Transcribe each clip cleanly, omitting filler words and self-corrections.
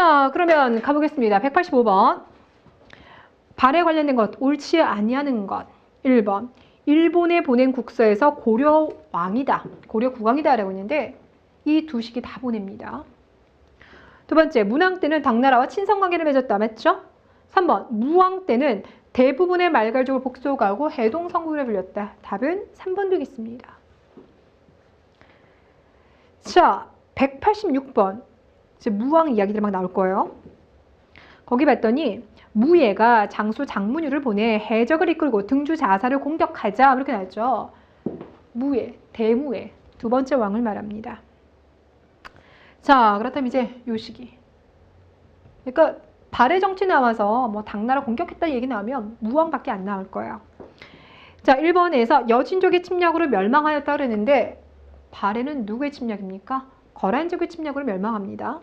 자, 그러면 가보겠습니다. 185번. 발에 관련된 것, 옳지 아니하는 것. 1번. 일본에 보낸 국서에서 고려 왕이다, 고려 국왕이다 라고 했는데 이 두 식이 다 보냅니다. 두 번째, 문왕 때는 당나라와 친선관계를 맺었다. 맞죠? 3번, 무왕 때는 대부분의 말갈족을 복속하고 해동성국에 불렸다. 답은 3번 되겠습니다. 자, 186번. 이제 무왕 이야기들 막 나올 거예요. 거기 봤더니 무예가 장수 장문유를 보내 해적을 이끌고 등주 자사를 공격하자 이렇게 나왔죠. 무예, 대무예, 두 번째 왕을 말합니다. 자, 그렇다면 이제 요 시기. 그러니까 발해 정치 나와서 뭐 당나라 공격했다 얘기 나오면 무왕밖에 안 나올 거예요. 자, 1번에서 여진족의 침략으로 멸망하였다 그랬는데 발해는 누구의 침략입니까? 거란족의 침략으로 멸망합니다.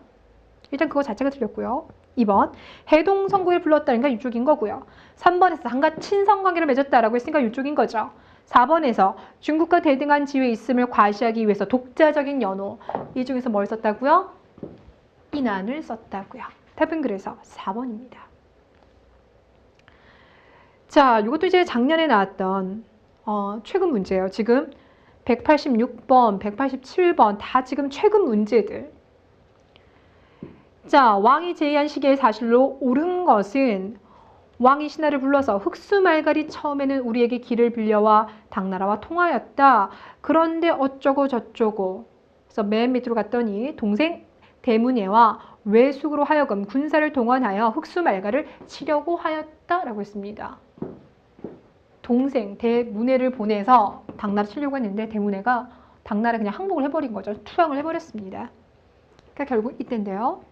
일단 그거 자체가 틀렸고요. 2번, 해동성국을 불렀다는 건 이쪽인 거고요. 3번에서 한가 친선관계를 맺었다라고 했으니까 이쪽인 거죠. 4번에서 중국과 대등한 지위에 있음을 과시하기 위해서 독자적인 연호, 이 중에서 뭘 썼다고요? 인안을 썼다고요. 답은 그래서 4번입니다. 자, 이것도 이제 작년에 나왔던 최근 문제예요. 지금 186번, 187번 다 지금 최근 문제들. 자, 왕이 제의한 시기의 사실로 옳은 것은 왕이 신하를 불러서 흑수말갈이 처음에는 우리에게 길을 빌려와 당나라와 통하였다. 그런데 어쩌고 저쩌고. 그래서 맨 밑으로 갔더니 동생 대문예와 외숙으로 하여금 군사를 동원하여 흑수말갈을 치려고 하였다라고 했습니다. 동생 대문예를 보내서 당나라 치려고 했는데 대문예가 당나라 그냥 항복을 해버린 거죠. 투항을 해버렸습니다. 그러니까 결국 이때인데요.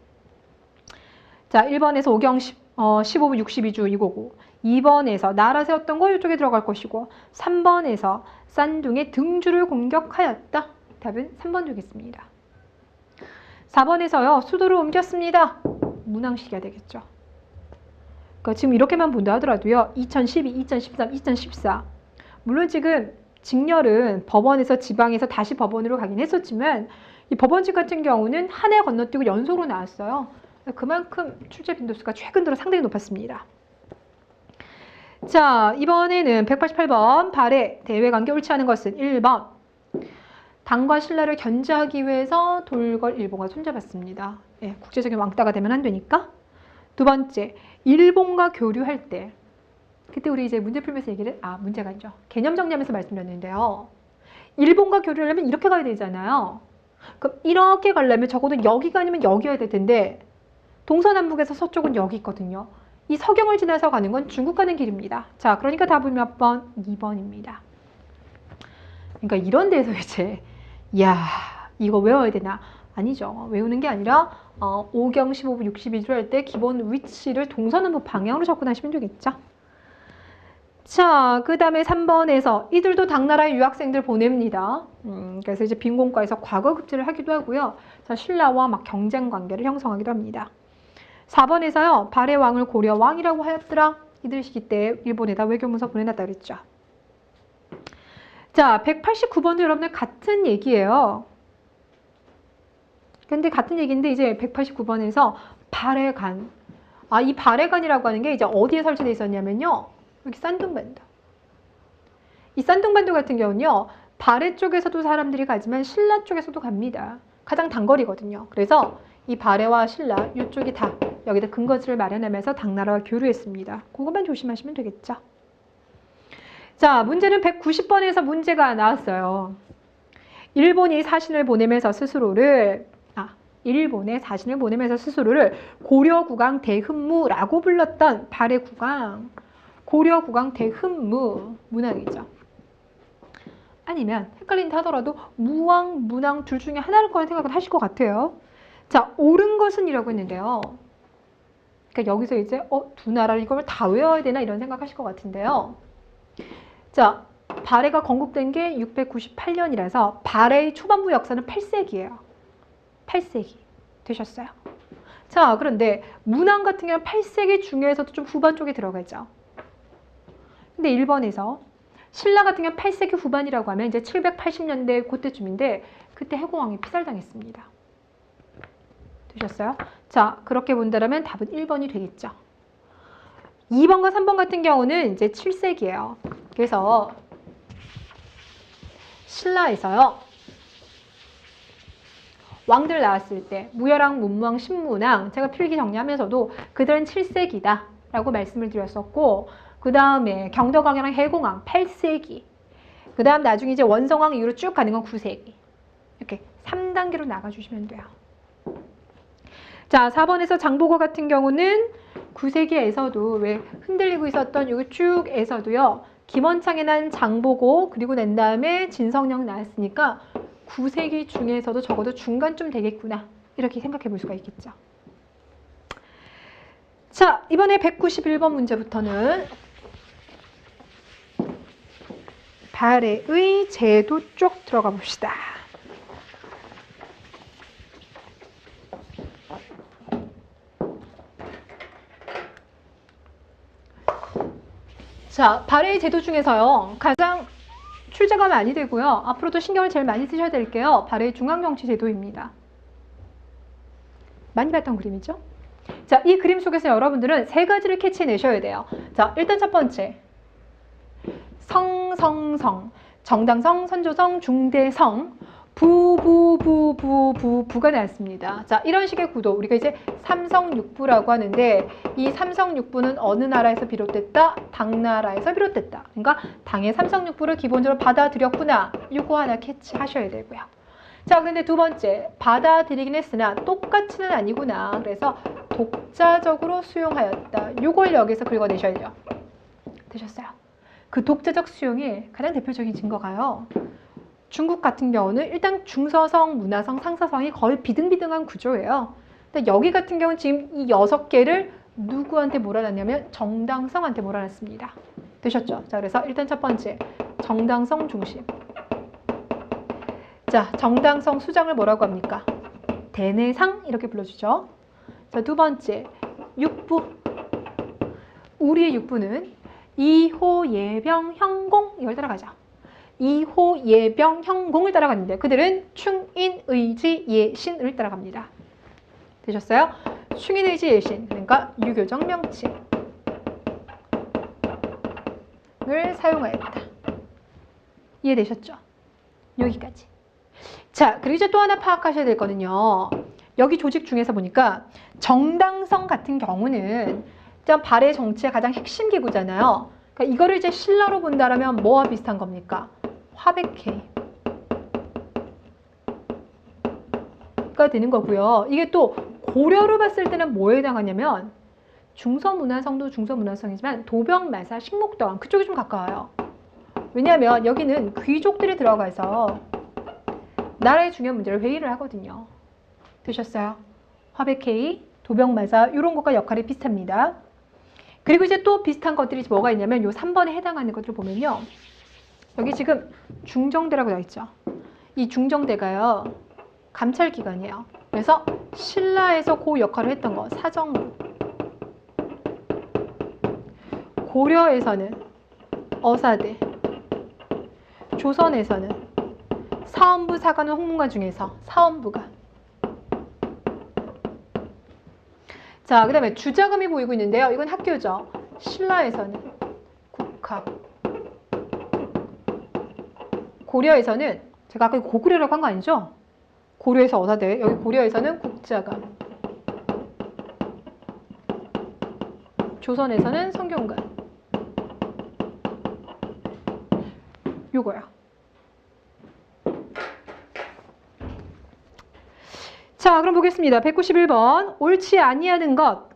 자, 1번에서 오경 15부 62주 이거고, 2번에서 나라 세웠던 거 이쪽에 들어갈 것이고, 3번에서 싼둥의 등주를 공격하였다. 답은 3번 되겠습니다. 4번에서요. 수도를 옮겼습니다. 문왕시기가 되겠죠. 그러니까 지금 이렇게만 본다 하더라도요. 2012, 2013, 2014 물론 지금 직렬은 법원에서 지방에서 다시 법원으로 가긴 했었지만 이 법원직 같은 경우는 한 해 건너뛰고 연속으로 나왔어요. 그만큼 출제 빈도수가 최근 들어 상당히 높았습니다. 자, 이번에는 188번 발해 대외관계 옳지 않은 것은 1번 당과 신라를 견제하기 위해서 돌궐 일본과 손잡았습니다. 예, 국제적인 왕따가 되면 안 되니까. 두 번째, 일본과 교류할 때 그때 우리 이제 문제 풀면서 얘기를 문제가 아니죠. 개념 정리하면서 말씀드렸는데요. 일본과 교류를 하면 이렇게 가야 되잖아요. 그럼 이렇게 가려면 적어도 여기가 아니면 여기여야 될 텐데 동서남북에서 서쪽은 여기 있거든요. 이 서경을 지나서 가는 건 중국 가는 길입니다. 자, 그러니까 답은 몇 번? 2번입니다. 그러니까 이런 데서 이제 야, 이거 외워야 되나? 아니죠. 외우는 게 아니라 오경 15부 62주 할 때 기본 위치를 동서남북 방향으로 접근하시면 되겠죠. 자, 그 다음에 3번에서 이들도 당나라의 유학생들 보냅니다. 그래서 이제 빈곤과에서 과거 급제를 하기도 하고요. 자, 신라와 막 경쟁 관계를 형성하기도 합니다. 4번에서요. 발해 왕을 고려 왕이라고 하였더라. 이들 시기 때 일본에다 외교문서 보내놨다 그랬죠. 자, 189번도 여러분들 같은 얘기예요. 근데 같은 얘기인데 이제 189번에서 발해관. 이 발해관이라고 하는 게 이제 어디에 설치되어 있었냐면요. 여기 싼둥반도. 이 싼둥반도 같은 경우는요. 발해 쪽에서도 사람들이 가지만 신라 쪽에서도 갑니다. 가장 단거리거든요. 그래서 이 발해와 신라 이쪽이 다 여기다 근거지를 마련하면서 당나라와 교류했습니다. 그것만 조심하시면 되겠죠. 자, 문제는 190번에서 문제가 나왔어요. 일본이 사신을 보내면서 스스로를 고려국왕 대흠무라고 불렀던 발해 국왕, 고려국왕 대흠무 문왕이죠. 아니면 헷갈린다 하더라도 무왕, 문왕 둘 중에 하나를 거는 생각을 하실 것 같아요. 자, 옳은 것은 이라고 했는데요. 그러니까 여기서 이제 두 나라를 이걸 다 외워야 되나 이런 생각하실 것 같은데요. 자, 발해가 건국된 게 698년이라서 발해의 초반부 역사는 8세기예요. 8세기 되셨어요. 자, 그런데 문왕 같은 경우는 8세기 중에서도 좀 후반 쪽에 들어가죠. 근데 1번에서 신라 같은 경우는 8세기 후반이라고 하면 이제 780년대 그때쯤인데 그때 해공왕이 피살당했습니다. 되셨어요? 자, 그렇게 본다면 답은 1번이 되겠죠. 2번과 3번 같은 경우는 이제 7세기예요. 그래서 신라에서요. 왕들 나왔을 때 무열왕, 문무왕, 신문왕 제가 필기 정리하면서도 그들은 7세기다 라고 말씀을 드렸었고 그 다음에 경덕왕이랑 해공왕 8세기 그 다음 나중에 이제 원성왕 이후로 쭉 가는 건 9세기 이렇게 3단계로 나가주시면 돼요. 자, 4번에서 장보고 같은 경우는 9세기에서도 왜 흔들리고 있었던 여기 쭉에서도요. 김원창에 난 장보고 그리고 난 다음에 진성령 나왔으니까 9세기 중에서도 적어도 중간쯤 되겠구나. 이렇게 생각해 볼 수가 있겠죠. 자, 이번에 191번 문제부터는 발해의 제도 쪽 들어가 봅시다. 자, 발해의 제도 중에서요. 가장 출제가 많이 되고요. 앞으로도 신경을 제일 많이 쓰셔야 될게요. 발해의 중앙정치제도입니다. 많이 봤던 그림이죠? 자, 이 그림 속에서 여러분들은 세 가지를 캐치해내셔야 돼요. 자, 일단 첫 번째. 성성성. 정당성, 선조성, 중대성. 부가 나왔습니다. 자, 이런 식의 구도 우리가 이제 삼성육부라고 하는데 이 삼성육부는 어느 나라에서 비롯됐다? 당나라에서 비롯됐다. 그러니까 당의 삼성육부를 기본적으로 받아들였구나. 이거 하나 캐치하셔야 되고요. 자, 근데 두 번째 받아들이긴 했으나 똑같이는 아니구나. 그래서 독자적으로 수용하였다. 이걸 여기서 긁어내셔야 돼요. 되셨어요? 그 독자적 수용의 가장 대표적인 증거가요. 중국 같은 경우는 일단 중서성, 문화성, 상서성이 거의 비등비등한 구조예요. 근데 여기 같은 경우는 지금 이 6개를 누구한테 몰아놨냐면 정당성한테 몰아놨습니다. 되셨죠? 자, 그래서 일단 첫 번째 정당성 중심. 자, 정당성 수장을 뭐라고 합니까? 대내상 이렇게 불러주죠. 자, 두 번째 육부. 우리의 육부는 이호, 예병, 형공 이걸 따라가죠. 이호, 예병, 형공을 따라갔는데 그들은 충인, 의지, 예신을 따라갑니다. 되셨어요? 충인, 의지, 예신 그러니까 유교적 명칭을 사용하였다. 이해되셨죠? 여기까지. 자, 그리고 이제 또 하나 파악하셔야 될 거는요. 여기 조직 중에서 보니까 정당성 같은 경우는 발해 정치의 가장 핵심 기구잖아요. 그러니까 이거를 이제 신라로 본다라면 뭐와 비슷한 겁니까? 화백회의가 되는 거고요. 이게 또 고려로 봤을 때는 뭐에 해당하냐면 중서문화성도 중서문화성이지만 도병마사, 식목도왕 그쪽이 좀 가까워요. 왜냐하면 여기는 귀족들이 들어가서 나라의 중요한 문제를 회의를 하거든요. 되셨어요? 화백회의, 도병마사 이런 것과 역할이 비슷합니다. 그리고 이제 또 비슷한 것들이 뭐가 있냐면 요 3번에 해당하는 것들을 보면요. 여기 지금 중정대라고 나와 있죠. 이 중정대가요. 감찰기관이에요. 그래서 신라에서 그 역할을 했던 거 사정부. 고려에서는 어사대. 조선에서는 사원부, 사관원, 홍문관 중에서 사원부가. 자, 그 다음에 주자금이 보이고 있는데요. 이건 학교죠. 신라에서는 국학. 고려에서는 제가 아까 고구려라고 한 거 아니죠? 고려에서 어사대, 여기 고려에서는 국자감. 조선에서는 성균관. 요거야. 자, 그럼 보겠습니다. 191번. 옳지 아니하는 것.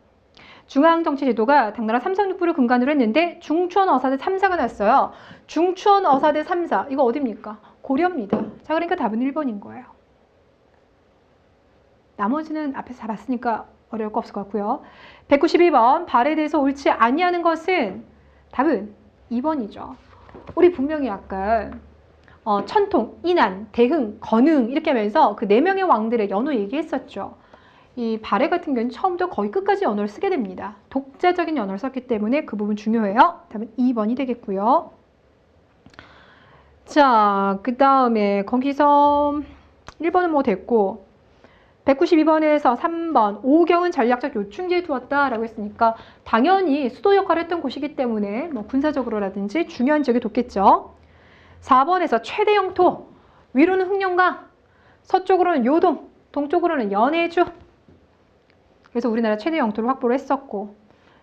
중앙정치제도가 당나라 삼성육부를 근간으로 했는데 중추원 어사대 3사가 났어요. 중추원 어사대 3사. 이거 어디입니까? 고려입니다. 자, 그러니까 답은 1번인 거예요. 나머지는 앞에서 다 봤으니까 어려울 거 없을 것 같고요. 192번. 발에 대해서 옳지 아니하는 것은 답은 2번이죠. 우리 분명히 아까 천통, 인안, 대흥, 건흥 이렇게 하면서 그 4명의 왕들의 연호 얘기했었죠. 이 발해 같은 경우는 처음부터 거의 끝까지 연호를 쓰게 됩니다. 독자적인 연호를 썼기 때문에 그 부분 중요해요. 답은 2번이 되겠고요. 자, 그 다음에 거기서 1번은 뭐 됐고 192번에서 3번 오경은 전략적 요충지에 두었다라고 했으니까 당연히 수도 역할을 했던 곳이기 때문에 뭐 군사적으로라든지 중요한 지역에 뒀겠죠. 4번에서 최대 영토 위로는 흑룡강, 서쪽으로는 요동, 동쪽으로는 연해주. 그래서 우리나라 최대 영토를 확보를 했었고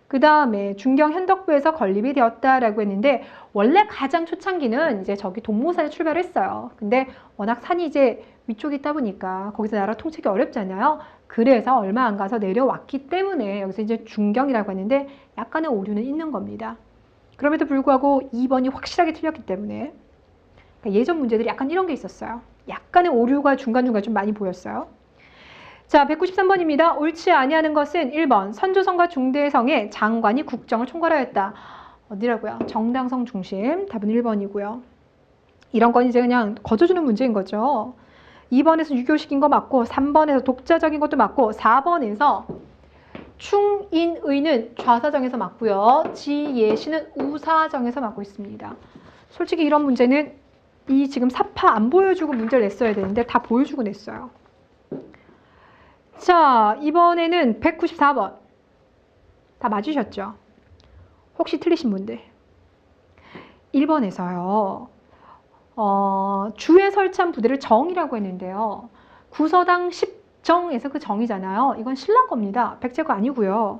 그 다음에 중경 현덕부에서 건립이 되었다라고 했는데 원래 가장 초창기는 이제 저기 동모산에 출발을 했어요. 근데 워낙 산이 이제 위쪽에 있다 보니까 거기서 나라 통치기 어렵잖아요. 그래서 얼마 안 가서 내려왔기 때문에 여기서 이제 중경이라고 했는데 약간의 오류는 있는 겁니다. 그럼에도 불구하고 2번이 확실하게 틀렸기 때문에 그러니까 예전 문제들이 약간 이런 게 있었어요. 약간의 오류가 중간중간 좀 많이 보였어요. 자, 193번입니다. 옳지 아니하는 것은 1번 선조성과 중대성의 장관이 국정을 총괄하였다. 어디라고요? 정당성 중심. 답은 1번이고요. 이런 건 이제 그냥 거둬주는 문제인 거죠. 2번에서 유교식인 거 맞고 3번에서 독자적인 것도 맞고 4번에서 충인의는 좌사정에서 맞고요. 지예시는 우사정에서 맞고 있습니다. 솔직히 이런 문제는 이 지금 사파 안 보여주고 문제를 냈어야 되는데 다 보여주고 냈어요. 자, 이번에는 194번. 다 맞으셨죠? 혹시 틀리신 분들. 1번에서요. 주에 설치한 부대를 정이라고 했는데요. 구서당 10정에서 그 정이잖아요. 이건 신라 겁니다. 백제 거 아니고요.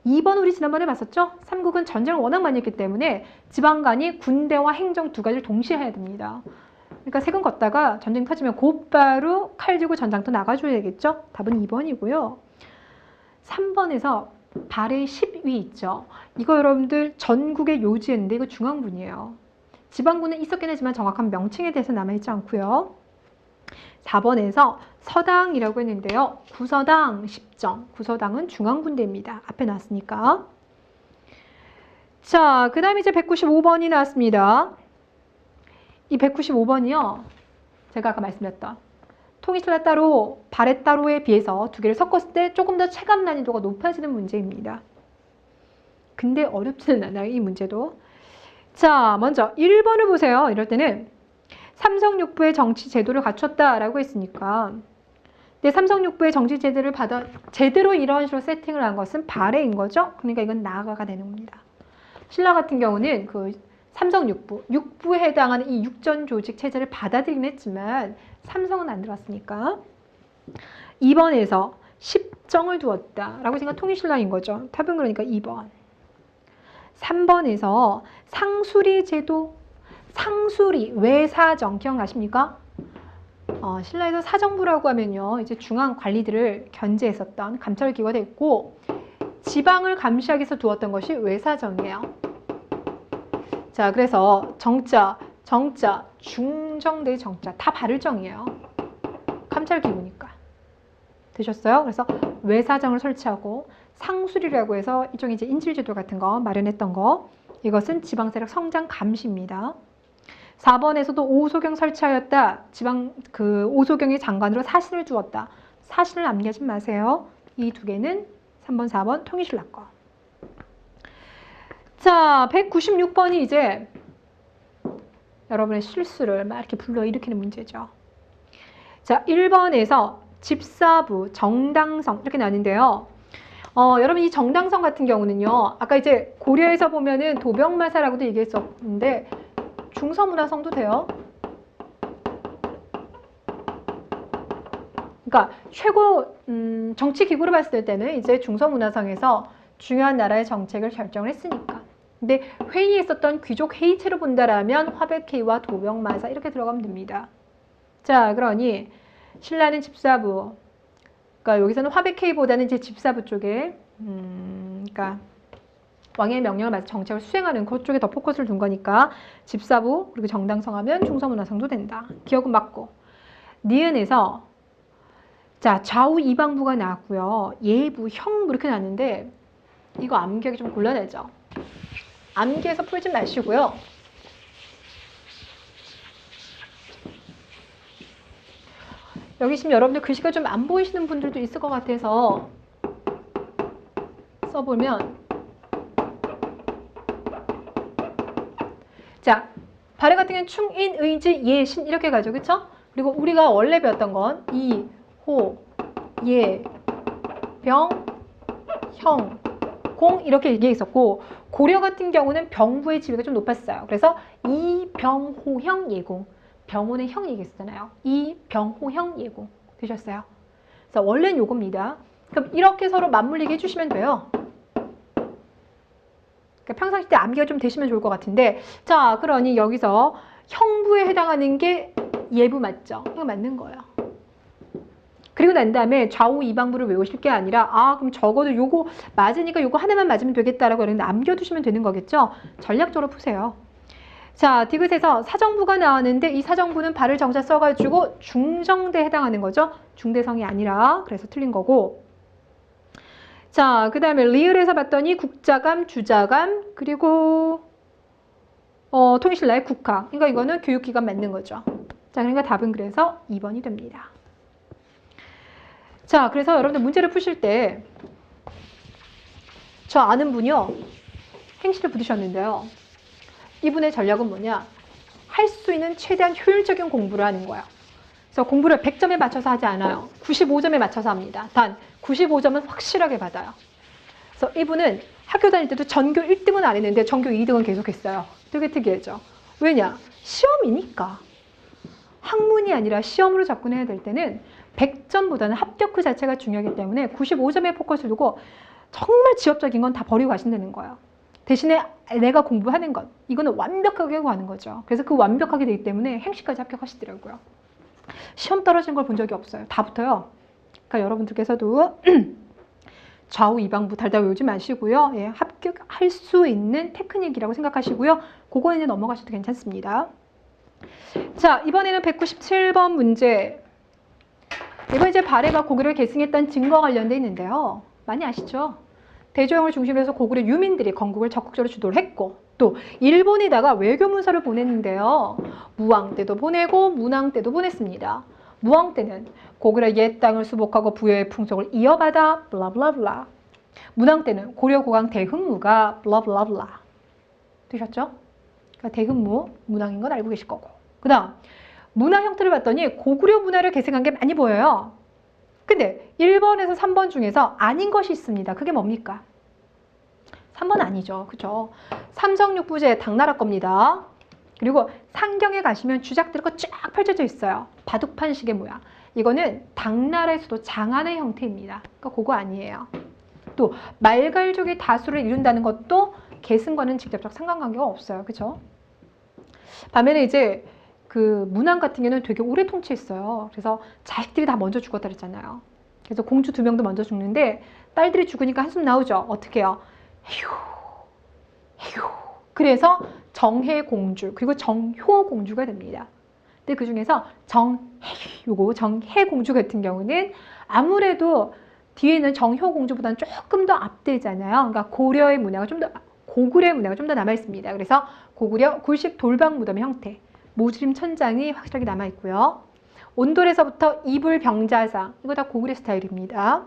2번 우리 지난번에 봤었죠? 삼국은 전쟁을 워낙 많이 했기 때문에 지방간이 군대와 행정 두 가지를 동시에 해야 됩니다. 그러니까 세금 걷다가 전쟁 터지면 곧바로 칼 들고 전장터 나가줘야 되겠죠? 답은 2번이고요. 3번에서 발의 10위 있죠? 이거 여러분들 전국의 요지였는데 이거 중앙군이에요. 지방군은 있었긴 하지만 정확한 명칭에 대해서 남아있지 않고요. 4번에서 서당이라고 했는데요. 구서당 10정. 구서당은 중앙군대입니다. 앞에 나왔으니까. 자, 그 다음에 이제 195번이 나왔습니다. 이 195번이요. 제가 아까 말씀드렸던 통일신라 따로, 발해 따로에 비해서 두 개를 섞었을 때 조금 더 체감 난이도가 높아지는 문제입니다. 근데 어렵지는 않아요. 이 문제도. 자, 먼저 1번을 보세요. 이럴 때는 삼성육부의 정치 제도를 갖췄다라고 했으니까 근데 삼성육부의 정치 제도를 제대로 이런 식으로 세팅을 한 것은 발해인 거죠. 그러니까 이건 나가가 되는 겁니다. 신라 같은 경우는 그 삼성육부, 육부에 해당하는 이 육전 조직 체제를 받아들이긴 했지만 삼성은 안 들어왔으니까 2번에서 10정을 두었다라고 생각 통일신라인 거죠. 답은 그러니까 2번. 3번에서 상수리 제도, 상수리, 외사정 기억나십니까? 신라에서 사정부라고 하면요. 이제 중앙 관리들을 견제했었던 감찰기관이 됐고 지방을 감시하기 위해서 두었던 것이 외사정이에요. 자, 그래서 정자, 중정대 정자 다 발을정이에요. 감찰기구니까. 되셨어요? 그래서 외사정을 설치하고 상수리라고 해서 일종의 이제 인질제도 같은 거 마련했던 거. 이것은 지방세력 성장 감시입니다. 4번에서도 오소경 설치하였다. 오소경의 장관으로 사신을 두었다. 사신을 남기지 마세요. 이 두 개는 3번, 4번 통일신라 거. 자, 196번이 이제 여러분의 실수를 막 이렇게 불러일으키는 문제죠. 자, 1번에서 집사부, 정당성 이렇게 나뉘는데요. 여러분 이 정당성 같은 경우는요. 아까 이제 고려에서 보면은 도병마사라고도 얘기했었는데 중서문화성도 돼요. 그러니까 최고 정치기구로 봤을 때는 이제 중서문화성에서 중요한 나라의 정책을 결정을 했으니까. 근데 회의에 있었던 귀족 회의체로 본다라면 화백회의와 도병마사 이렇게 들어가면 됩니다. 자, 그러니 신라는 집사부. 그러니까 여기서는 화백회의보다는 이제 집사부 쪽에, 그러니까 왕의 명령을 받아 정책을 수행하는 그쪽에 더 포커스를 둔 거니까 집사부 그리고 정당성하면 중서문화성도 된다. 기억은 맞고. 니은에서 자 좌우 이방부가 나왔고요. 예부, 형부 이렇게 나왔는데 이거 암기하기 좀 곤란하죠. 암기해서 풀지 마시고요. 여기 지금 여러분들 글씨가 좀 안 보이시는 분들도 있을 것 같아서 써보면 자, 발해 같은 경우는 충인, 의지, 예신 이렇게 가죠. 그쵸? 그리고 우리가 원래 배웠던 건 이, 호, 예, 병, 형, 공 이렇게 얘기했었고 고려 같은 경우는 병부의 지위가 좀 높았어요. 그래서 이병호형 예공, 병호는 형 얘기했잖아요. 이병호형 예공 되셨어요. 그래서 원래는 요겁니다. 그럼 이렇게 서로 맞물리게 해주시면 돼요. 그러니까 평상시 때 암기가 좀 되시면 좋을 것 같은데, 자, 그러니 여기서 형부에 해당하는 게 예부 맞죠? 이거 맞는 거예요. 그리고 난 다음에 좌우 이방부를 외우실 게 아니라 그럼 적어도 요거 맞으니까 요거 하나만 맞으면 되겠다라고 남겨두시면 되는 거겠죠? 전략적으로 푸세요. 자, 디귿에서 사정부가 나왔는데 이 사정부는 발을 정자 써가지고 중정대에 해당하는 거죠. 중대성이 아니라 그래서 틀린 거고. 자, 그 다음에 리을에서 봤더니 국자감, 주자감, 그리고 통일신라의 국학. 그러니까 이거는 교육기관 맞는 거죠. 자, 그러니까 답은 그래서 2번이 됩니다. 자, 그래서 여러분들 문제를 푸실 때 저 아는 분이요. 행시를 부르셨는데요. 이분의 전략은 뭐냐? 할 수 있는 최대한 효율적인 공부를 하는 거예요. 그래서 공부를 100점에 맞춰서 하지 않아요. 95점에 맞춰서 합니다. 단 95점은 확실하게 받아요. 그래서 이분은 학교 다닐 때도 전교 1등은 안 했는데 전교 2등은 계속했어요. 되게 특이하죠. 왜냐? 시험이니까. 학문이 아니라 시험으로 접근해야 될 때는 100점보다는 합격 그 자체가 중요하기 때문에 95점에 포커스를 두고 정말 지엽적인 건 다 버리고 가신다는 거예요. 대신에 내가 공부하는 것, 이거는 완벽하게 하고 가는 거죠. 그래서 그 완벽하게 되기 때문에 행시까지 합격하시더라고요. 시험 떨어진 걸 본 적이 없어요. 다 붙어요. 그러니까 여러분들께서도 좌우 이방부 달달 외우지 마시고요. 예, 합격할 수 있는 테크닉이라고 생각하시고요. 그거는 이제 넘어가셔도 괜찮습니다. 자, 이번에는 197번 문제. 이번 이제 발해가 고구려를 계승했다는 증거와 관련돼 있는데요. 많이 아시죠? 대조영을 중심으로 해서 고구려 유민들이 건국을 적극적으로 주도를 했고 또 일본에다가 외교 문서를 보냈는데요. 무왕 때도 보내고 문왕 때도 보냈습니다. 무왕 때는 고구려 옛 땅을 수복하고 부여의 풍속을 이어받아 블라블라블라. 문왕 때는 고려 고강 대흥무가 블라블라블라. 되셨죠? 그러니까 대흥무, 문왕인 건 알고 계실 거고. 그 다음 문화 형태를 봤더니 고구려 문화를 계승한 게 많이 보여요. 근데 1번에서 3번 중에서 아닌 것이 있습니다. 그게 뭡니까? 3번 아니죠. 그죠? 삼성육부제 당나라 겁니다. 그리고 상경에 가시면 주작들 거 쫙 펼쳐져 있어요. 바둑판식의 모양. 이거는 당나라에서도 장안의 형태입니다. 그러니까 그거 아니에요. 또 말갈족이 다수를 이룬다는 것도 계승과는 직접적 상관관계가 없어요. 그죠? 반면에 이제 그 문왕 같은 경우는 되게 오래 통치했어요. 그래서 자식들이 다 먼저 죽었다 그랬잖아요. 그래서 공주 2명도 먼저 죽는데 딸들이 죽으니까 한숨 나오죠. 어떻게 해요? 휴. 그래서 정혜공주 그리고 정효공주가 됩니다. 근데 그 중에서 정혜공주 같은 경우는 아무래도 뒤에는 정효공주보다는 조금 더 앞대잖아요. 그러니까 고구려의 문화가 좀 더 남아 있습니다. 그래서 고구려 굴식 돌방 무덤의 형태. 모주림 천장이 확실하게 남아있고요. 온돌에서부터 이불 병자상, 이거 다 고구려 스타일입니다.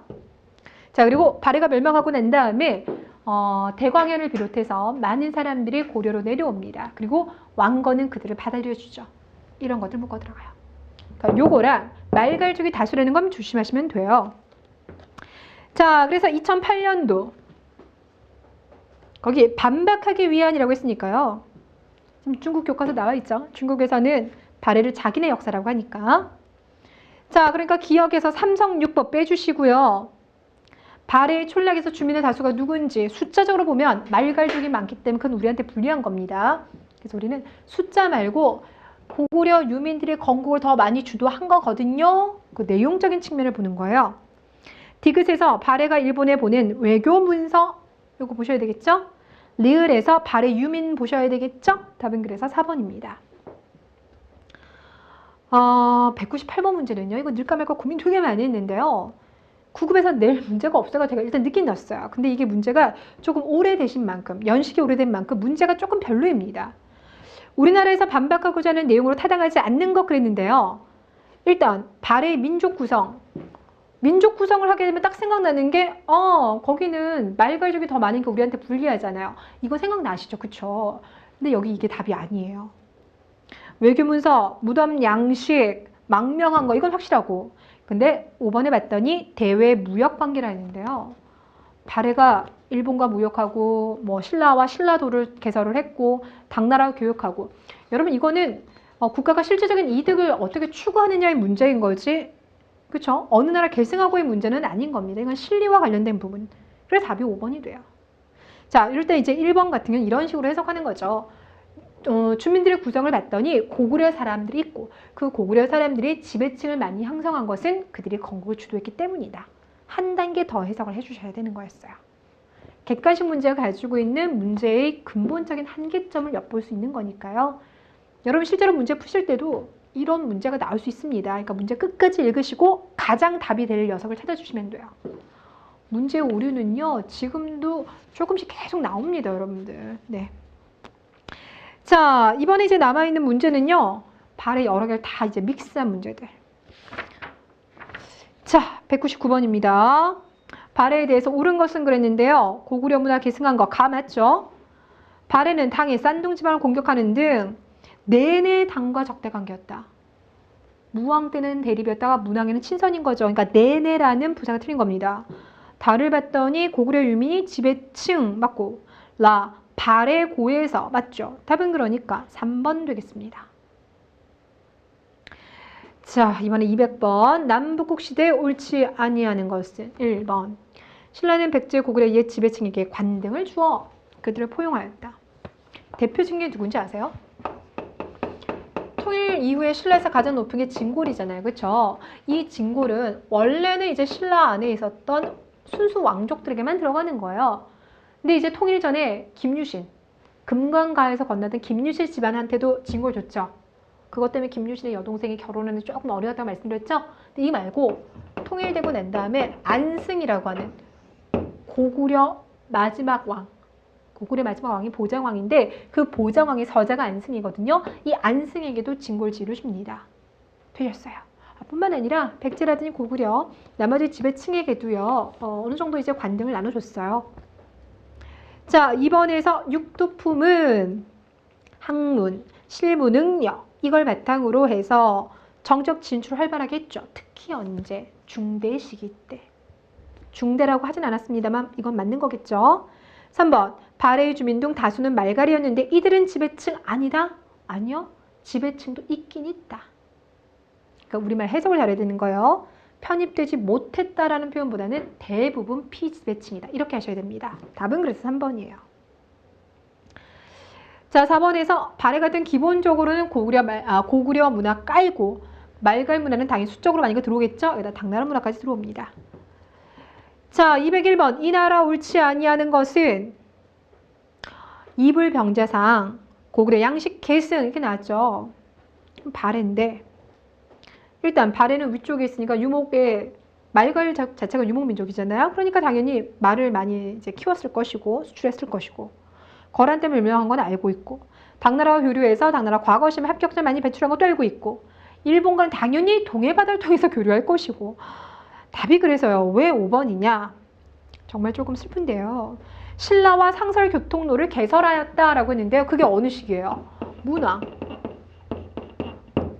자, 그리고 발해가 멸망하고 난 다음에 대광현을 비롯해서 많은 사람들이 고려로 내려옵니다. 그리고 왕건은 그들을 받아들여주죠. 이런 것들 묶어 들어가요. 그러니까 요거랑 말갈족이 다수라는 건 조심하시면 돼요. 자, 그래서 2008년도 거기 반박하기 위한이라고 했으니까요. 지금 중국 교과서 나와 있죠. 중국에서는 발해를 자기네 역사라고 하니까. 자, 그러니까 기억에서 삼성육법 빼주시고요. 발해의 촌락에서 주민의 다수가 누군지 숫자적으로 보면 말갈족이 많기 때문에 그건 우리한테 불리한 겁니다. 그래서 우리는 숫자 말고 고구려 유민들이 건국을 더 많이 주도한 거거든요. 그 내용적인 측면을 보는 거예요. 디귿에서 발해가 일본에 보낸 외교 문서 이거 보셔야 되겠죠? 리을에서 발해 유민 보셔야 되겠죠? 답은 그래서 4번입니다. 198번 문제는요. 이거 늘까 말까 고민 되게 많이 했는데요. 9급에서 낼 문제가 없어서 제가 일단 늦긴 넣었어요. 근데 이게 문제가 조금 오래되신 만큼, 연식이 오래된 만큼 문제가 조금 별로입니다. 우리나라에서 반박하고자 하는 내용으로 타당하지 않는 것 그랬는데요. 일단 발해의 민족 구성을 하게 되면 딱 생각나는 게 거기는 말갈족이 더 많으니까 우리한테 불리하잖아요. 이거 생각나시죠? 그쵸? 근데 여기 이게 답이 아니에요. 외교문서, 무덤 양식, 망명한 거 이건 확실하고 근데 5번에 봤더니 대외 무역 관계라 했는데요. 발해가 일본과 무역하고 뭐 신라와 신라도를 개설을 했고 당나라와 교역하고 여러분 이거는 국가가 실질적인 이득을 어떻게 추구하느냐의 문제인 거지 그쵸? 어느 나라 계승하고의 문제는 아닌 겁니다. 이건 실리와 관련된 부분. 그래서 답이 5번이 돼요. 자, 이럴 때 이제 1번 같은 경우는 이런 식으로 해석하는 거죠. 주민들의 구성을 봤더니 고구려 사람들이 있고 그 고구려 사람들이 지배층을 많이 형성한 것은 그들이 건국을 주도했기 때문이다. 한 단계 더 해석을 해주셔야 되는 거였어요. 객관식 문제가 가지고 있는 문제의 근본적인 한계점을 엿볼 수 있는 거니까요. 여러분 실제로 문제 푸실 때도 이런 문제가 나올 수 있습니다. 그러니까 문제 끝까지 읽으시고 가장 답이 될 녀석을 찾아주시면 돼요. 문제 오류는요. 지금도 조금씩 계속 나옵니다. 여러분들. 네. 자, 이번에 이제 남아있는 문제는요. 발의 여러 개를 다 이제 믹스한 문제들. 자, 199번입니다. 발해에 대해서 옳은 것은 그랬는데요. 고구려 문화 계승한 거 가 맞죠? 발해는 당의 싼둥지방을 공격하는 등 내내 당과 적대 관계였다. 무왕 때는 대립이었다가 문왕에는 친선인 거죠. 그러니까 내내라는 부사가 틀린 겁니다. 달을 봤더니 고구려 유민이 지배층 맞고 라 발해 고에서 맞죠? 답은 그러니까 3번 되겠습니다. 자, 이번에 200번. 남북국 시대에 옳지 아니하는 것은 1번. 신라는 백제 고구려 옛 지배층에게 관등을 주어 그들을 포용하였다. 대표 증인이 누군지 아세요? 통일 이후에 신라에서 가장 높은 게 진골이잖아요. 그렇죠? 이 진골은 원래는 이제 신라 안에 있었던 순수 왕족들에게만 들어가는 거예요. 근데 이제 통일 전에 김유신, 금강가에서 건너던 김유신 집안한테도 진골 줬죠. 그것 때문에 김유신의 여동생이 결혼하는 조금 어려웠다고 말씀드렸죠? 근데 이 말고 통일되고 난 다음에 안승이라고 하는 고구려 마지막 왕, 고구려 마지막 왕이 보장왕인데 그 보장왕의 서자가 안승이거든요. 이 안승에게도 진골지를 줍니다. 되셨어요. 뿐만 아니라 백제라든지 고구려 나머지 지배층에게도요. 어느 정도 이제 관등을 나눠줬어요. 자, 2번에서 육도품은 학문, 실무 능력 이걸 바탕으로 해서 정적 진출을 활발하게 했죠. 특히 언제? 중대 시기 때. 중대라고 하진 않았습니다만 이건 맞는 거겠죠. 3번 발해의 주민 중 다수는 말갈이였는데 이들은 지배층 아니다? 아니요. 지배층도 있긴 있다. 그러니까 우리말 해석을 잘해야 되는 거예요. 편입되지 못했다라는 표현보다는 대부분 피지배층이다. 이렇게 하셔야 됩니다. 답은 그래서 3번이에요. 자, 4번에서 발해 같은 기본적으로는 고구려 문화 깔고 말갈 문화는 당연히 수적으로 많이 들어오겠죠. 여기다 당나라 문화까지 들어옵니다. 자, 201번 이 나라 옳지 아니하는 것은 이불병자상 고구려 양식 계승 이렇게 나왔죠. 발해인데 일단 발해는 위쪽에 있으니까 유목의 말갈 자체가 유목민족이잖아요. 그러니까 당연히 말을 많이 이제 키웠을 것이고 수출했을 것이고 거란 때문에 유명한 건 알고 있고 당나라와 교류해서 당나라 과거심 합격자 많이 배출한 것도 알고 있고 일본과는 당연히 동해바다를 통해서 교류할 것이고 답이 그래서요. 왜 5번이냐? 정말 조금 슬픈데요. 신라와 상설 교통로를 개설하였다라고 했는데요. 그게 어느 시기예요? 문왕.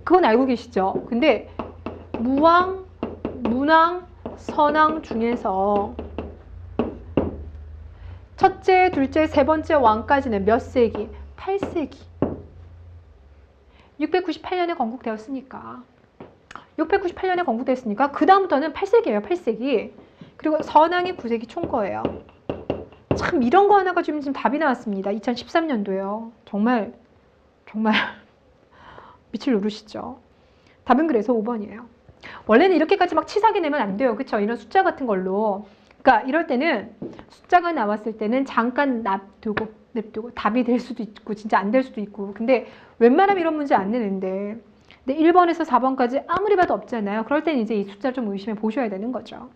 그건 알고 계시죠? 근데 무왕, 문왕, 선왕 중에서 첫째, 둘째, 세 번째 왕까지는 몇 세기? 8세기. 698년에 건국되었으니까. 698년에 건국됐으니까 그 다음부터는 8세기예요. 8세기. 그리고 선왕이 9세기 총 거예요. 참 이런 거 하나가 지금 답이 나왔습니다. 2013년도요. 정말 밑을 누르시죠. 답은 그래서 5번이에요. 원래는 이렇게까지 막 치사하게 내면 안 돼요. 그쵸? 이런 숫자 같은 걸로. 그러니까 이럴 때는 숫자가 나왔을 때는 잠깐 냅두고 답이 될 수도 있고 진짜 안 될 수도 있고 근데 웬만하면 이런 문제 안 내는데 근데 1번에서 4번까지 아무리 봐도 없잖아요. 그럴 때는 이제 이 숫자를 좀 의심해 보셔야 되는 거죠.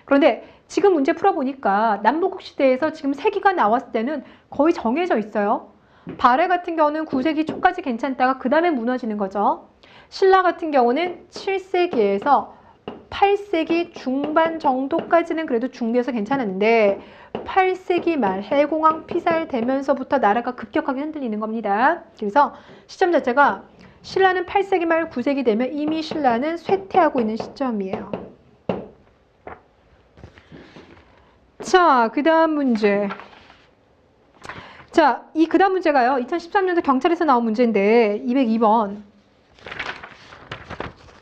그런데 지금 문제 풀어보니까 남북국 시대에서 지금 세기가 나왔을 때는 거의 정해져 있어요. 발해 같은 경우는 9세기 초까지 괜찮다가 그 다음에 무너지는 거죠. 신라 같은 경우는 7세기에서 8세기 중반 정도까지는 그래도 중대에서 괜찮았는데 8세기 말 해공황 피살되면서부터 나라가 급격하게 흔들리는 겁니다. 그래서 시점 자체가 신라는 8세기 말 9세기 되면 이미 신라는 쇠퇴하고 있는 시점이에요. 자, 그 다음 문제. 자, 그 다음 문제가요. 2013년도 경찰에서 나온 문제인데 202번.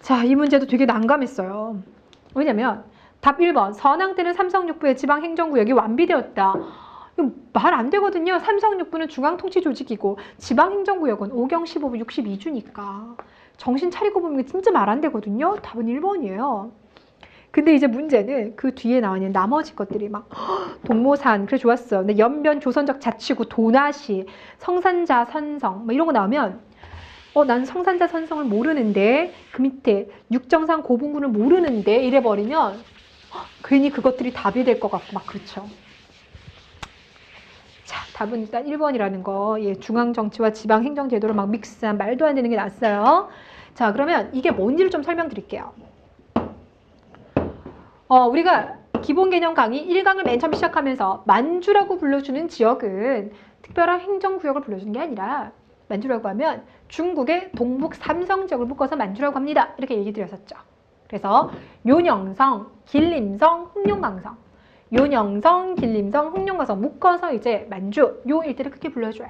자, 이 문제도 되게 난감했어요. 왜냐면 답 1번. 선왕 때는 삼성육부의 지방행정구역이 완비되었다. 말 안 되거든요. 삼성육부는 중앙통치조직이고 지방행정구역은 5경 15부 62주니까. 정신 차리고 보면 진짜 말 안 되거든요. 답은 1번이에요. 근데 이제 문제는 그 뒤에 나와 있는 나머지 것들이 막 동모산 그래 좋았어. 근데 연변 조선적 자치구 도나시 성산자 선성 뭐 이런 거 나오면 난 성산자 선성을 모르는데 그 밑에 육정산 고분군을 모르는데 이래버리면 괜히 그것들이 답이 될 것 같고 막 그렇죠. 자, 답은 일단 1번이라는 거. 예, 중앙정치와 지방행정제도를 막 믹스한 말도 안 되는 게 낫어요. 자, 그러면 이게 뭔지를 좀 설명드릴게요. 우리가 기본 개념 강의 1강을 맨 처음 시작하면서 만주라고 불러주는 지역은 특별한 행정구역을 불러주는 게 아니라 만주라고 하면 중국의 동북 삼성 지역을 묶어서 만주라고 합니다. 이렇게 얘기 드렸었죠. 그래서 요녕성, 길림성, 흑룡강성 요녕성, 길림성, 흑룡강성 묶어서 이제 만주 요 일대를 크게 불러줘요.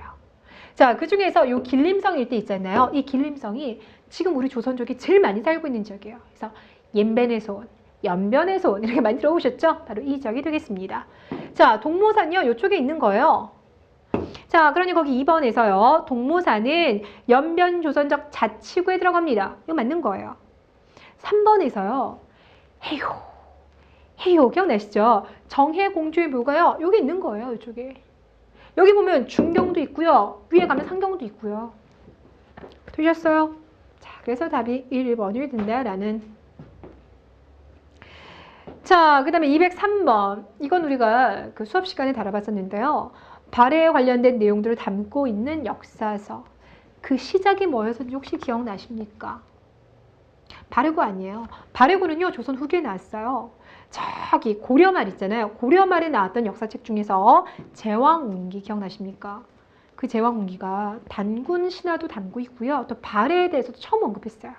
자, 그 중에서 요 길림성 일대 있잖아요. 이 길림성이 지금 우리 조선족이 제일 많이 살고 있는 지역이에요. 그래서 옌벤에서 연변에서 이렇게 많이 들어보셨죠? 바로 이 지역이 되겠습니다. 자, 동모산요. 이쪽에 있는 거예요. 자, 그러니 거기 2번에서요. 동모산은 연변 조선적 자치구에 들어갑니다. 이거 맞는 거예요. 3번에서요. 해요. 기억나시죠? 정해공주의 묘가요. 여기 있는 거예요. 이쪽에. 여기 보면 중경도 있고요. 위에 가면 상경도 있고요. 되셨어요? 자, 그래서 답이 1번이 된다라는. 자, 그 다음에 203번. 이건 우리가 그 수업 시간에 다뤄봤었는데요. 발해에 관련된 내용들을 담고 있는 역사서. 그 시작이 뭐였는지 혹시 기억나십니까? 발해구 아니에요. 발해구는요, 조선 후기에 나왔어요. 저기 고려말 있잖아요. 고려말에 나왔던 역사책 중에서 제왕운기 기억나십니까? 그 제왕운기가 단군 신화도 담고 있고요. 또 발해에 대해서도 처음 언급했어요.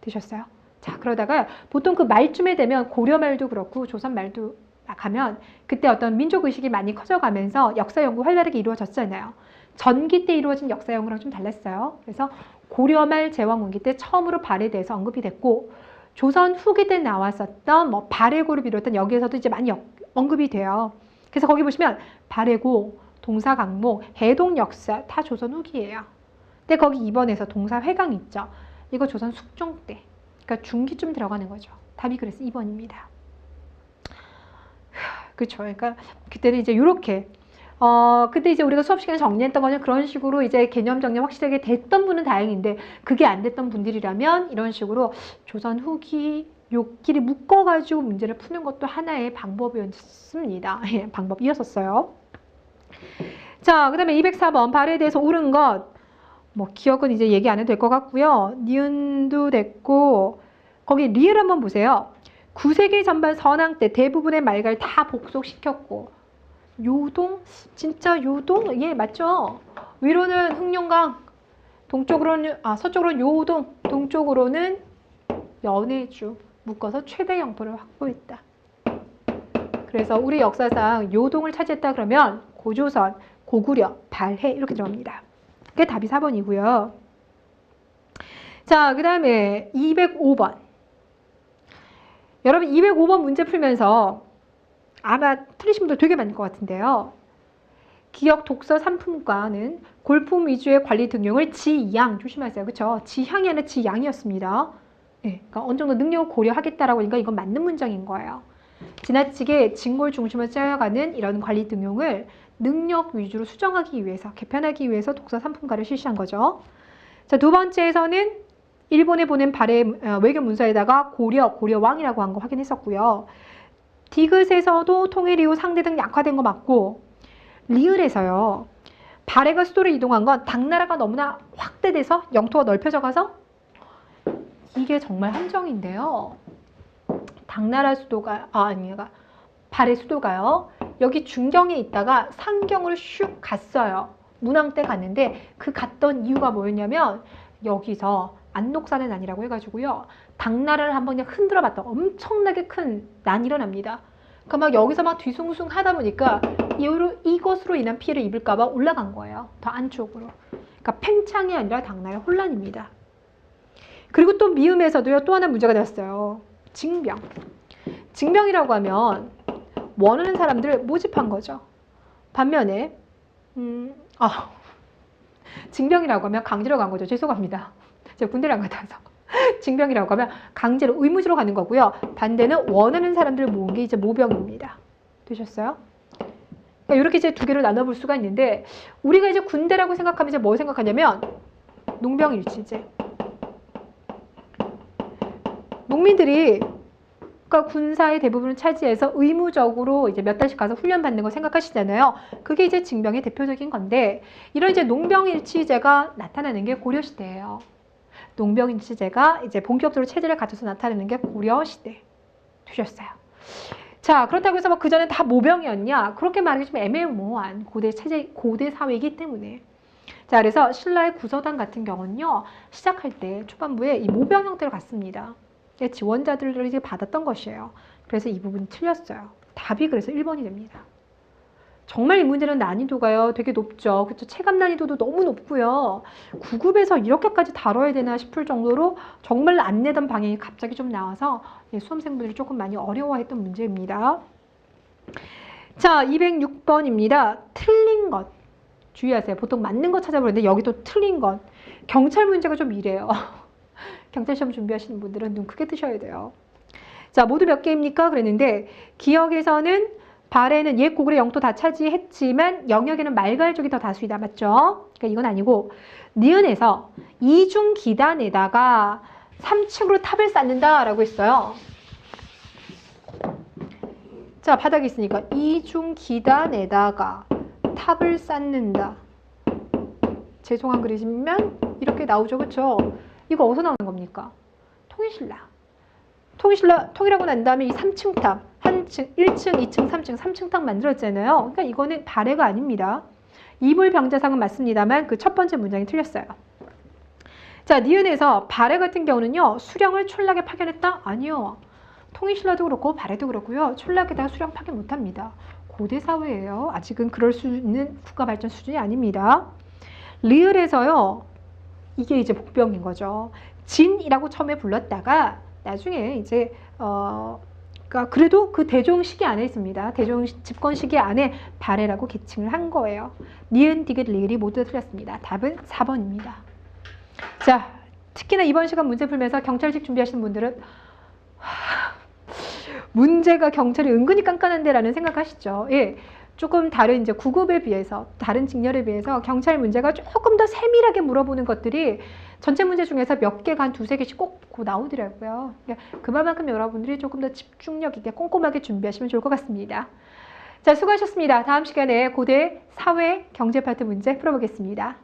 되셨어요? 자, 그러다가 보통 그 말쯤에 되면 고려말도 그렇고 조선말도 가면 그때 어떤 민족의식이 많이 커져가면서 역사 연구 활발하게 이루어졌잖아요. 전기 때 이루어진 역사 연구랑 좀 달랐어요. 그래서 고려말 제왕운기 때 처음으로 발해에 대해서 언급이 됐고 조선 후기 때 나왔었던 뭐 발해고를 비롯한 여기에서도 이제 많이 언급이 돼요. 그래서 거기 보시면 발해고, 동사강목, 해동 역사 다 조선 후기예요. 근데 거기 2번에서 동사회강 있죠. 이거 조선 숙종 때. 그러니까 중기쯤 들어가는 거죠. 답이 그래서 2번입니다. 그렇죠. 그러니까 그때는 이제 이렇게 그때 이제 우리가 수업 시간에 정리했던 거는 그런 식으로 이제 개념 정리 확실하게 됐던 분은 다행인데 그게 안 됐던 분들이라면 이런 식으로 조선 후기 요끼리 묶어가지고 문제를 푸는 것도 하나의 방법이었습니다. 예, 방법이었었어요. 자, 그 다음에 204번 발해에 대해서 옳은 것. 뭐 기억은 이제 얘기 안 해도 될 것 같고요. 니은도 됐고 거기 리을 한번 보세요. 9세기 전반 선왕 때 대부분의 말가를 다 복속시켰고 요동? 진짜 요동? 예, 맞죠? 위로는 흑룡강, 동쪽으로는 서쪽으로는 요동, 동쪽으로는 연해주 묶어서 최대 영토를 확보했다. 그래서 우리 역사상 요동을 차지했다 그러면 고조선, 고구려, 발해 이렇게 들어갑니다. 그게 답이 4번이고요. 자, 그 다음에 205번. 여러분 205번 문제 풀면서 아마 틀리신 분들 되게 많을 것 같은데요. 기억 독서 상품과는 골품 위주의 관리 등용을 지양, 조심하세요. 그렇죠? 지향이 아니라 지양이었습니다. 네, 그러니까 어느 정도 능력을 고려하겠다라고 하니까 이건 맞는 문장인 거예요. 지나치게 직몰 중심으로 짜여가는 이런 관리 등용을 능력 위주로 수정하기 위해서, 개편하기 위해서 독서 상품과를 실시한 거죠. 자, 두 번째에서는 일본에 보낸 발해 외교 문서에다가 고려왕이라고 한 거 확인했었고요. 디귿에서도 통일 이후 상대 등 약화된 거 맞고 리을에서요. 발해가 수도를 이동한 건 당나라가 너무나 확대돼서 영토가 넓혀져 가서 이게 정말 함정인데요. 당나라 수도가 발해 수도가요. 여기 중경에 있다가 상경을 슉 갔어요. 문왕 때 갔는데 그 갔던 이유가 뭐였냐면 여기서 안녹사는 난이라고 해가지고요. 당나라를 한번 그냥 흔들어봤다. 엄청나게 큰 난이 일어납니다. 그러니까 막 여기서 막 뒤숭숭 하다 보니까 이것으로 인한 피해를 입을까봐 올라간 거예요. 더 안쪽으로. 그러니까 팽창이 아니라 당나라의 혼란입니다. 그리고 또 미음에서도요. 또 하나 문제가 되었어요. 징병. 징병이라고 하면 원하는 사람들을 모집한 거죠. 반면에 징병이라고 하면 강제로 간 거죠. 죄송합니다. 제가 군대를 안 갔다 와서. 징병이라고 하면 강제로 의무지로 가는 거고요. 반대는 원하는 사람들을 모은 게 이제 모병입니다. 되셨어요? 그러니까 이렇게 이제 두 개로 나눠볼 수가 있는데 우리가 이제 군대라고 생각하면 이제 뭐 생각하냐면 농병일치제. 농민들이 그러니까 군사의 대부분을 차지해서 의무적으로 이제 몇 달씩 가서 훈련 받는 거 생각하시잖아요. 그게 이제 징병의 대표적인 건데 이런 이제 농병일치제가 나타나는 게 고려시대예요. 농병일치제가 이제 본격적으로 체제를 갖춰서 나타나는 게 고려시대. 되셨어요. 자, 그렇다고 해서 그 전에 다 모병이었냐? 그렇게 말하기 좀 애매모호한 고대 체제, 고대 사회이기 때문에. 자, 그래서 신라의 구서당 같은 경우는요, 시작할 때 초반부에 이 모병 형태로 갔습니다. 지원자들을 이제 받았던 것이에요. 그래서 이 부분이 틀렸어요. 답이 그래서 1번이 됩니다. 정말 이 문제는 난이도가요 되게 높죠. 그렇죠? 체감 난이도도 너무 높고요. 9급에서 이렇게까지 다뤄야 되나 싶을 정도로 정말 안 내던 방향이 갑자기 좀 나와서 수험생분들이 조금 많이 어려워했던 문제입니다. 자, 206번입니다. 틀린 것. 주의하세요. 보통 맞는 거 찾아보는데 여기 또 틀린 것. 경찰 문제가 좀 이래요. 경찰 시험 준비하시는 분들은 눈 크게 뜨셔야 돼요. 자, 모두 몇 개입니까? 그랬는데 기억에서는 발에는 옛 고구려 영토 다 차지했지만 영역에는 말갈 쪽이 더 다수이다. 맞죠? 그러니까 이건 아니고 니은에서 이중 기단에다가 3층으로 탑을 쌓는다 라고 했어요. 자, 바닥에 있으니까 이중 기단에다가 탑을 쌓는다. 죄송한 그림이면 이렇게 나오죠. 그렇죠? 이거 어디서 나오는 겁니까? 통일신라. 통일하고 난 다음에 이 3층 탑, 1층, 2층, 3층, 3층 탑 만들었잖아요. 그러니까 이거는 발해가 아닙니다. 이불병자상은 맞습니다만 그 첫 번째 문장이 틀렸어요. 자, 니은에서 발해 같은 경우는요. 수령을 촌락에 파견했다? 아니요. 통일신라도 그렇고 발해도 그렇고요. 촌락에다가 수령 파견 못합니다. 고대 사회예요. 아직은 그럴 수 있는 국가 발전 수준이 아닙니다. 리을에서요. 이게 이제 복병인 거죠. 진이라고 처음에 불렀다가 나중에 이제 그러니까 그래도 그 대종 시기 안에 있습니다. 대종 집권 시기 안에 발해라고 계칭을 한 거예요. 니은, 디귿, 리을이 모두 틀렸습니다. 답은 4번입니다. 자, 특히나 이번 시간 문제 풀면서 경찰직 준비하시는 분들은 문제가 경찰이 은근히 깐깐한데 라는 생각하시죠. 예. 조금 다른 이제 9급에 비해서 다른 직렬에 비해서 경찰 문제가 조금 더 세밀하게 물어보는 것들이 전체 문제 중에서 몇 개가 한 두세 개씩 꼭 나오더라고요. 그러니까 그만큼 여러분들이 조금 더 집중력 있게 꼼꼼하게 준비하시면 좋을 것 같습니다. 자, 수고하셨습니다. 다음 시간에 고대 사회 경제 파트 문제 풀어보겠습니다.